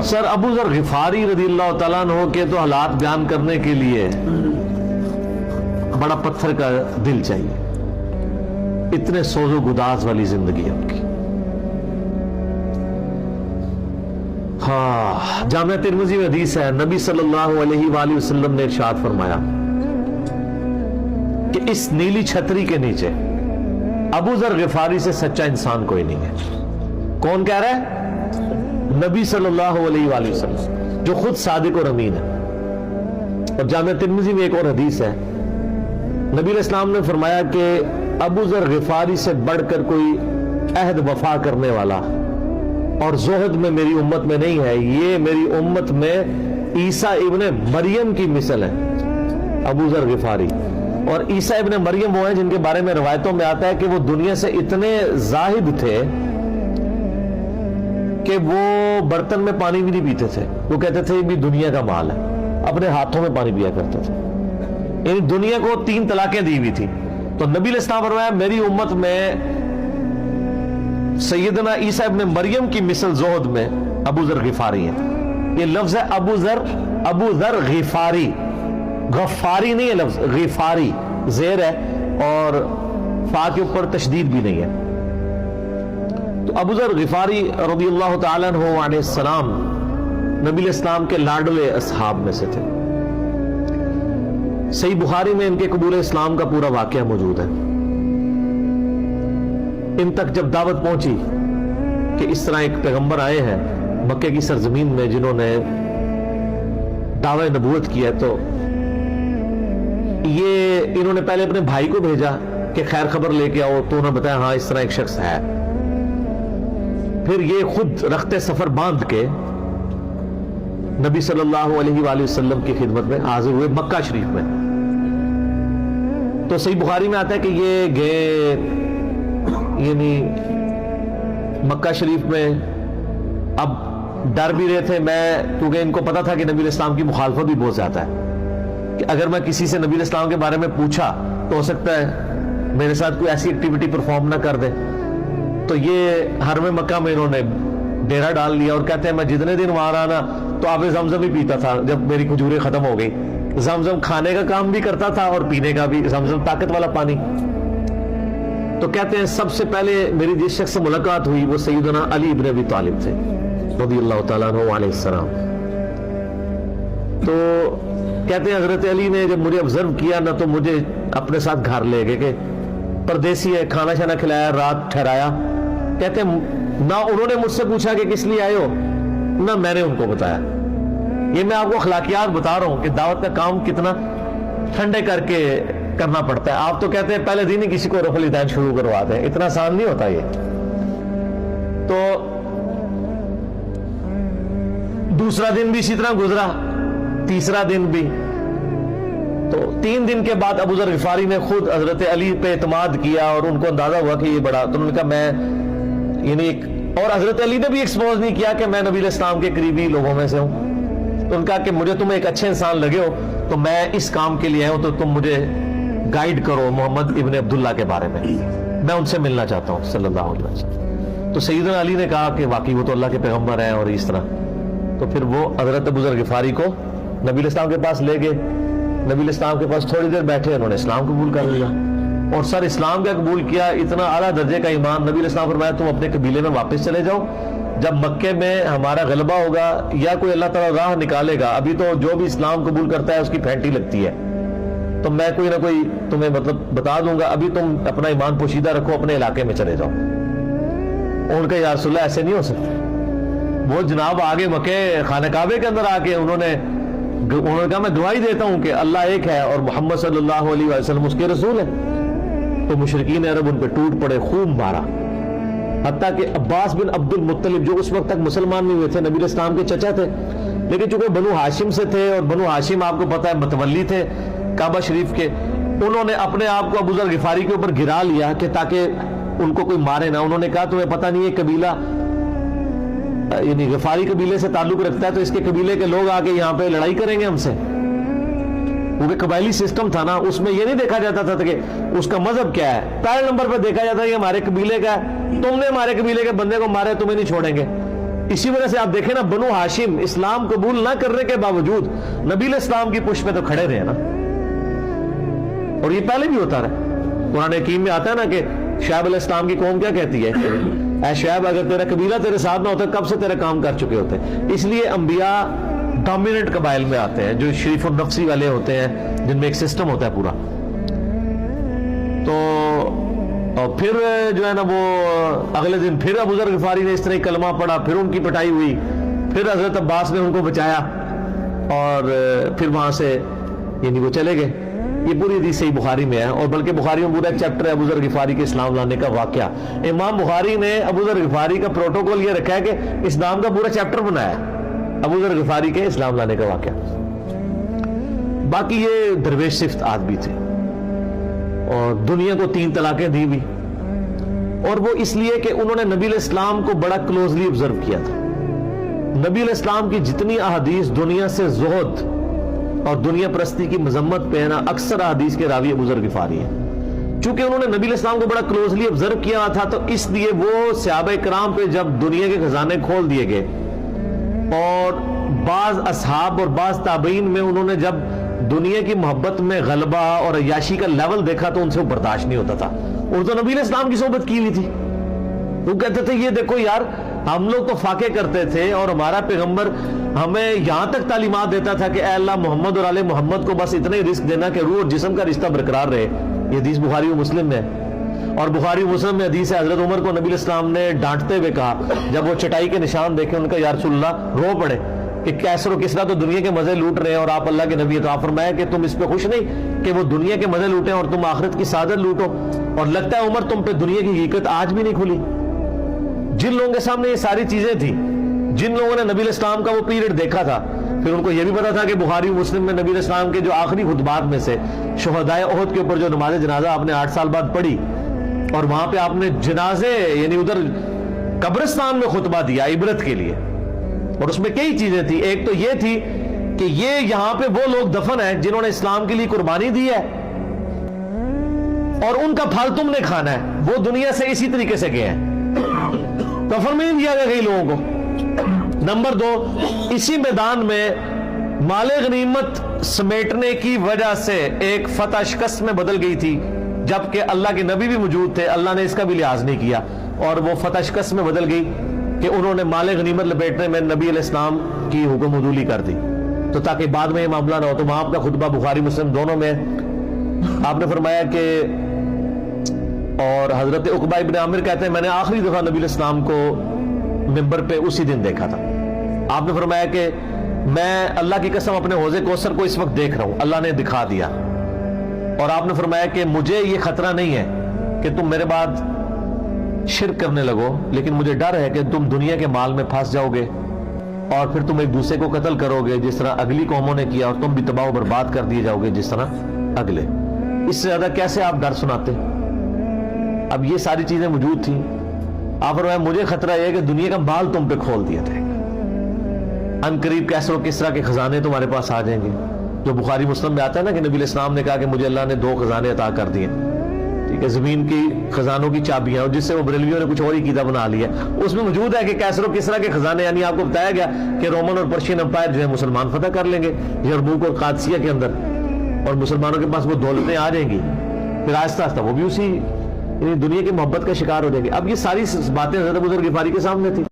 سر ابو ذر غفاری رضی اللہ تعالیٰ عنہ کے تو حالات بیان کرنے کے لیے بڑا پتھر کا دل چاہیے، اتنے سوز و گداز والی زندگی ہے ان کی۔ ہاں، جامعہ ترمذی میں حدیث ہے، نبی صلی اللہ علیہ وآلہ وسلم نے ارشاد فرمایا کہ اس نیلی چھتری کے نیچے ابو ذر غفاری سے سچا انسان کوئی نہیں ہے۔ کون کہہ رہا ہے؟ نبی صلی اللہ علیہ وآلہ وسلم، جو خود صادق اور امین ہے۔ اور جامعہ ترمذی میں ایک اور حدیث ہے، نبی علیہ السلام نے فرمایا کہ ابو ذر غفاری سے بڑھ کر کوئی عہد وفا کرنے والا اور زہد میں میری امت میں نہیں ہے، یہ میری امت میں عیسیٰ ابن مریم کی مثل ہے، ابو ذر غفاری۔ اور عیسیٰ ابن مریم وہ ہیں جن کے بارے میں روایتوں میں آتا ہے کہ وہ دنیا سے اتنے زاہد تھے کہ وہ برتن میں پانی بھی نہیں پیتے تھے، وہ کہتے تھے یہ بھی دنیا کا مال ہے، اپنے ہاتھوں میں پانی پیا کرتے تھے۔ یعنی دنیا کو 3 طلاقیں دی ہوئی تھی، تو نبی علیہ السلام فرمایا میری امت میں سیدنا عیسیٰ ابن مریم کی مثل زہد میں ابو ذر غفاری ہیں۔ یہ لفظ ہے ابو ذر غفاری، غفاری نہیں ہے لفظ، غفاری زیر ہے اور فا کے اوپر تشدید بھی نہیں ہے۔ تو ابو ذر غفاری رضی اللہ تعالیٰ عنہ علیہ السلام نبی علیہ السلام کے لاڈلے اصحاب میں سے تھے۔ صحیح بخاری میں ان کے قبول اسلام کا پورا واقعہ موجود ہے۔ ان تک جب دعوت پہنچی کہ اس طرح ایک پیغمبر آئے ہیں مکے کی سرزمین میں جنہوں نے دعوی نبوت کیا، تو یہ انہوں نے پہلے اپنے بھائی کو بھیجا کہ خیر خبر لے کے آؤ، تو انہوں نے بتایا ہاں اس طرح ایک شخص ہے۔ پھر یہ خود رخت سفر باندھ کے نبی صلی اللہ علیہ وآلہ وسلم کی خدمت میں حاضر ہوئے مکہ شریف میں۔ تو صحیح بخاری میں آتا ہے کہ یہ گئے، یعنی مکہ شریف میں اب ڈر بھی رہے تھے، میں کیونکہ ان کو پتا تھا کہ نبی علیہ السلام کی مخالفت بھی بہت زیادہ ہے، کہ اگر میں کسی سے نبی علیہ السلام کے بارے میں پوچھا تو ہو سکتا ہے میرے ساتھ کوئی ایسی ایکٹیویٹی پرفارم نہ کر دے۔ تو یہ حرم مکہ میں انہوں نے ڈیرا ڈال لیا، اور کہتے ہیں میں جتنے دن وہاں رہا نا تو آب زمزم ہی پیتا تھا، جب میری کھجوریں ختم ہو گئی۔ زمزم کھانے کا کام بھی کرتا تھا اور پینے کا بھی، زمزم طاقت والا پانی۔ تو کہتے ہیں سب سے پہلے میری جس شخص سے ملاقات ہوئی وہ سیدنا علی ابن ابی طالب تھے رضی اللہ تعالیٰ عنہ علیہ السلام۔ تو کہتے ہیں حضرت علی نے جب مجھے آبزرو کیا نہ تو مجھے اپنے ساتھ گھر لے گئے کہ پردیسی ہے، کھانا شانا کھلایا، رات ٹھہرایا۔ کہتے ہیں نہ انہوں نے مجھ سے پوچھا کہ کس لیے آئے ہو، نہ میں نے ان کو بتایا۔ یہ میں آپ کو اخلاقیات بتا رہا ہوں کہ دعوت کا کام کتنا ٹھنڈے کر کے کرنا پڑتا ہے۔ آپ تو کہتے ہیں پہلے دن ہی کسی کو رفع الیدین شروع کروا دیں، اتنا آسان نہیں ہوتا یہ۔ تو دوسرا دن بھی اسی طرح گزرا، تیسرا دن بھی۔ تو 3 دن کے بعد ابو ذر غفاری نے خود حضرت علی پہ اعتماد کیا اور ان کو اندازہ ہوا کہ یہ بڑا، تو انہوں نے کہا میں یعنی ایک، اور حضرت علی نے بھی ایکسپوز نہیں کیا کہ میں نبی علیہ السلام کے قریبی لوگوں میں سے ہوں۔ تو انہوں نے کہا کہ مجھے تم ایک اچھے انسان لگے ہو تو میں اس کام کے لیے آیا ہوں، تو تم مجھے گائیڈ کرو محمد ابن عبداللہ کے بارے میں، میں ان سے ملنا چاہتا ہوں صلی اللہ علیہ وسلم۔ تو سیدنا علی نے کہا کہ واقعی وہ تو اللہ کے پیغمبر ہیں اور اس طرح۔ تو پھر وہ حضرت ابو ذر غفاری کو نبی علیہ السلام کے پاس لے گئے، نبی علیہ السلام کے پاس تھوڑی دیر بیٹھے، انہوں نے اسلام قبول کر لیا اور سر اسلام کا قبول کیا، اتنا اعلیٰ درجے کا ایمان۔ نبی علیہ السلام فرمایا تم اپنے قبیلے میں واپس چلے جاؤ، جب مکے میں ہمارا غلبہ ہوگا یا کوئی اللہ تعالیٰ راہ نکالے گا، ابھی تو جو بھی اسلام قبول کرتا ہے اس کی پھینٹی لگتی ہے، تو میں کوئی نہ کوئی تمہیں مطلب بتا دوں گا، ابھی تم اپنا ایمان پوشیدہ رکھو، اپنے علاقے میں چلے جاؤ۔ ان کا یا رسول اللہ ایسے نہیں ہو سکتا، وہ جناب آگے مکے خانہ کعبے کے اندر آ کے انہوں نے کہا میں گواہی دیتا ہوں کہ اللہ ایک ہے اور محمد صلی اللہ علیہ وسلم اس کے رسول ہیں۔ تو مشرکین عرب ان پہ ٹوٹ پڑے، خوب مارا، حتیٰ کہ عباس بن عبد المطلب جو اس وقت تک مسلمان نہیں ہوئے تھے، نبی علیہ السلام کے چچا تھے، لیکن چونکہ بنو ہاشم سے تھے اور بنو ہاشم آپ کو پتہ ہے متولی تھے کعبہ شریف کے، انہوں نے اپنے آپ کو ابو ذر غفاری کے اوپر گرا لیا کہ تاکہ ان کو کوئی مارے نہ۔ انہوں نے کہا تمہیں پتہ نہیں ہے قبیلہ یعنی غفاری قبیلے سے تعلق رکھتا ہے تو اس کے قبیلے کے لوگ آ کے یہاں پہ لڑائی کریں گے ہم سے، کیونکہ قبائلی سسٹم تھا نا، اس میں یہ نہیں دیکھا جاتا تھا کہ اس کا مذہب کیا ہے، پہلے نمبر پہ دیکھا جاتا ہے کہ ہمارے قبیلے کا ہے، تم نے ہمارے قبیلے کے بندے کو مارے، تمہیں نہیں چھوڑیں گے۔ اسی وجہ سے آپ دیکھیں نا بنو ہاشم اسلام قبول نہ کرنے کے باوجود نبی علیہ السلام کی پشت پہ تو کھڑے رہے نا، اور یہ پہلے بھی ہوتا رہا۔ قرآن حکیم میں آتا ہے نا کہ شعیب علیہ السلام کی قوم کیا کہتی ہے، اے شعیب اگر تیرا قبیلہ تیرے ساتھ نہ ہوتا کب سے تیرے کام کر چکے ہوتے۔ اس لیے انبیاء ڈومیننٹ قبائل میں آتے ہیں، جو شریف النفسی والے ہوتے ہیں، جن میں ایک سسٹم ہوتا ہے پورا۔ تو اور پھر جو ہے نا وہ اگلے دن پھر ابو ذر غفاری نے اس طرح کلمہ پڑھا، پھر ان کی پٹائی ہوئی، پھر حضرت عباس نے ان کو بچایا اور پھر وہاں سے یعنی وہ چلے گئے۔ یہ پوری حدیث صحیح بخاری میں ہے، اور بلکہ بخاری میں پورا ایک چیپٹر ہے ابو ذر غفاری کے اسلام لانے کا واقعہ۔ امام بخاری نے ابو ذر غفاری کا پروٹوکول یہ رکھا ہے کہ اسلام کا پورا چیپٹر بنایا ہے ابو ذر غفاری کے اسلام لانے کا واقعہ۔ باقی یہ درویش صفت آدمی تھے اور دنیا کو 3 طلاقیں دی ہوئی، اور وہ اس لیے کہ انہوں نے نبی علیہ السلام کو بڑا کلوزلی آبزرو کیا تھا۔ نبی علیہ السلام کی جتنی احادیث دنیا سے زہد اور دنیا پرستی کی مذمت پہ ہے نا، اکثر احادیث کے راوی ابو ذر غفاری ہیں۔ چونکہ انہوں نے نبی علیہ السلام کو بڑا کلوزلی آبزرو کیا تھا، تو اس لیے وہ صحابہ کرام پہ جب دنیا کے خزانے کھول دیے گئے، اور بعض اصحاب اور بعض تابعین میں انہوں نے جب دنیا کی محبت میں غلبہ اور عیاشی کا لیول دیکھا تو ان سے وہ برداشت نہیں ہوتا تھا۔ اور تو نبی علیہ السلام کی صحبت کی ہوئی تھی، وہ کہتے تھے یہ دیکھو یار، ہم لوگ تو فاقے کرتے تھے اور ہمارا پیغمبر ہمیں یہاں تک تعلیمات دیتا تھا کہ اے اللہ محمد اور آل محمد کو بس اتنا ہی رزق دینا کہ روح اور جسم کا رشتہ برقرار رہے۔ یہ حدیث بخاری و مسلم میں ہے، اور بخاری و مسلم میں حدیث ہے حضرت عمر کو نبی علیہ السلام نے ڈانٹتے ہوئے کہا، جب وہ چٹائی کے نشان دیکھے ان کا یا رسول اللہ رو پڑے کہ کیسر و کسرا تو دنیا کے مزے لوٹ رہے ہیں اور آپ اللہ کے نبی، تو آپ فرمایا کہ تم اس پہ خوش نہیں کہ وہ دنیا کے مزے لوٹیں اور تم آخرت کی سعادت لوٹو؟ اور لگتا ہے عمر تم پہ دنیا کی حقیقت آج بھی نہیں کھلی۔ جن لوگوں کے سامنے یہ ساری چیزیں تھیں، جن لوگوں نے نبی علیہ السلام کا وہ پیریڈ دیکھا تھا، پھر ان کو یہ بھی پتا تھا کہ بخاری و مسلم میں نبی علیہ السلام کے جو آخری خطبات میں سے شہدائے احد کے اوپر جو نماز جنازہ آپ نے 8 سال بعد پڑھی، اور وہاں پہ آپ نے جنازے یعنی ادھر قبرستان میں خطبہ دیا عبرت کے لیے، اور اس میں کئی چیزیں تھی۔ ایک تو یہ تھی کہ یہ یہاں پہ وہ لوگ دفن ہیں جنہوں نے اسلام کے لیے قربانی دی ہے، اور ان کا پھل تم نے کھانا ہے، وہ دنیا سے اسی طریقے سے گئے ہیں، کفن میں نہیں دیا گیا کئی لوگوں کو۔ نمبر 2، اسی میدان میں مال غنیمت سمیٹنے کی وجہ سے ایک فتح شکست میں بدل گئی تھی، جبکہ اللہ کے نبی بھی موجود تھے، اللہ نے اس کا بھی لحاظ نہیں کیا، اور وہ فتح شکست میں بدل گئی کہ انہوں نے مال غنیمت لپیٹنے میں نبی علیہ السلام کی حکم عدولی کر دی، تو تاکہ بعد میں یہ معاملہ نہ ہو۔ تو وہاں آپ کا خطبہ بخاری مسلم دونوں میں آپ نے فرمایا کہ، اور حضرت عقبہ ابن عامر کہتے ہیں میں نے آخری دفعہ نبی علیہ السلام کو ممبر پہ اسی دن دیکھا تھا۔ آپ نے فرمایا کہ میں اللہ کی قسم اپنے حوض کوثر کو اس وقت دیکھ رہا ہوں، اللہ نے دکھا دیا، اور آپ نے فرمایا کہ مجھے یہ خطرہ نہیں ہے کہ تم میرے بعد شرک کرنے لگو، لیکن مجھے ڈر ہے کہ تم دنیا کے مال میں پھنس جاؤ گے اور پھر تم ایک دوسرے کو قتل کرو گے جس طرح اگلی قوموں نے کیا، اور تم بھی تباہ و برباد کر دیے جاؤ گے جس طرح اگلے۔ اس سے زیادہ کیسے آپ ڈر سناتے؟ اب یہ ساری چیزیں موجود تھیں۔ آپ فرمایا مجھے خطرہ یہ ہے کہ دنیا کا مال تم پہ کھول دیا جائے گا، ان قریب کیسر و کسرا کے خزانے تمہارے پاس آ جائیں گے، جو بخاری مسلم میں آتا ہے نا کہ نبی علیہ السلام نے کہا کہ مجھے اللہ نے 2 خزانے عطا کر دیے، ٹھیک ہے، زمین کی خزانوں کی چابیاں، اور جس سے وہ بریلویوں نے کچھ اور ہی قیدا بنا لیا، اس میں موجود ہے کہ کیسر و کسرا کے خزانے، یعنی آپ کو بتایا گیا کہ رومن اور پرشین امپائر جو ہے مسلمان فتح کر لیں گے یرموک اور قادسیہ کے اندر، اور مسلمانوں کے پاس وہ دولتیں آ جائیں گی، پھر آہستہ آہستہ وہ بھی اسی دنیا کی محبت کا شکار ہو جائیں گے۔ اب یہ ساری باتیں حضرت ابو ذر غفاری کے سامنے تھی۔